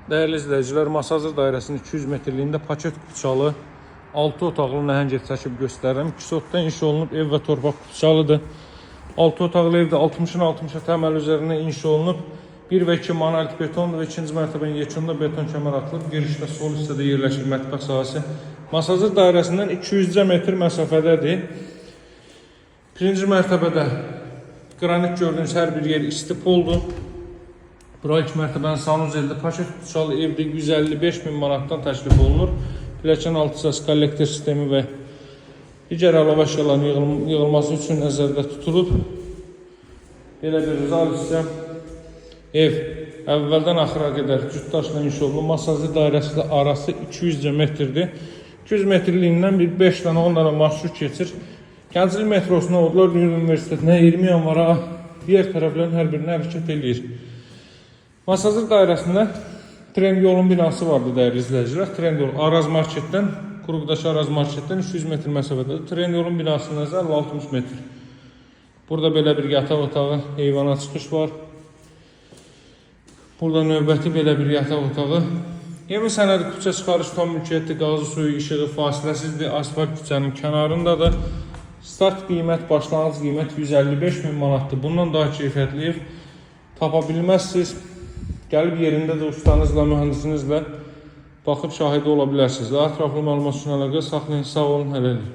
Değerli izləyicilər, Masazır dairəsinin 200 metrliyində paket qupçalı 6 otaqlı nəhəng ev çəkib göstərirəm. 2 sotdan inşa olunub ev və torpaq qupçalıdır. 6 otaqlı evdə 60-ın 60-a təməl üzərində inşa olunub. 1 və 2 monolit betondur və 2-ci mərtəbənin yekununda beton kəmər atılıb. Girişdə sol hissədə yerləşir mətbəx sahəsi. Masazır dairəsindən 200 metr məsafədədir. 1-ci mərtəbədə qranit gördüyünüz hər bir yer isti poldur. Bura ilk mərtəbənin sanuzeldə paket qupçalı evdə 155.000 manatdan təklif olunur. Pilləkən altı hissəsi kollektor sistemi və digər əlavə əşyaların yığılması üçün nəzərdə tutulub. Belə bir zal hissə ev əvvəldən axıra qədər cütdaşla inşa olunub. Masazır dairəsi ilə arası 200 metrdir. 200 metrliyindən bir 5 dənə 10 dənə marşrut keçir. Gənclik metrosuna, Odlar Universitetinə 20 yanvara diğer tərəflərin hər birinə hərəkət edir. Masazır dairəsində Trend yolun binası vardı değerli izləyicilər. Trend yol Araz marketdən, Quruqdaşı Araz marketdən 200 metr məsafədə. Trend yolun binasının nəzər 60 metr. Burada belə bir yataq otağı, eyvana çıxış var. Burada növbəti belə bir yataq otağı. Evin sənədi küçə çıxarış tam mülkiyyətli, qazı suyu, işığı fasiləsizdir. Asfalt küçənin kənarındadır. Start qiymət, başlanğıc qiymət 155.000 manatdır. Bundan daha keyfiyyətli ev tapa bilməzsiniz. Gəlib yerində də ustanızla, mühəndisinizlə baxıb şahidi ola bilərsiniz. Daha ətraflı məlumat üçün əlaqə saxlayın. Sağ olun, hələlik.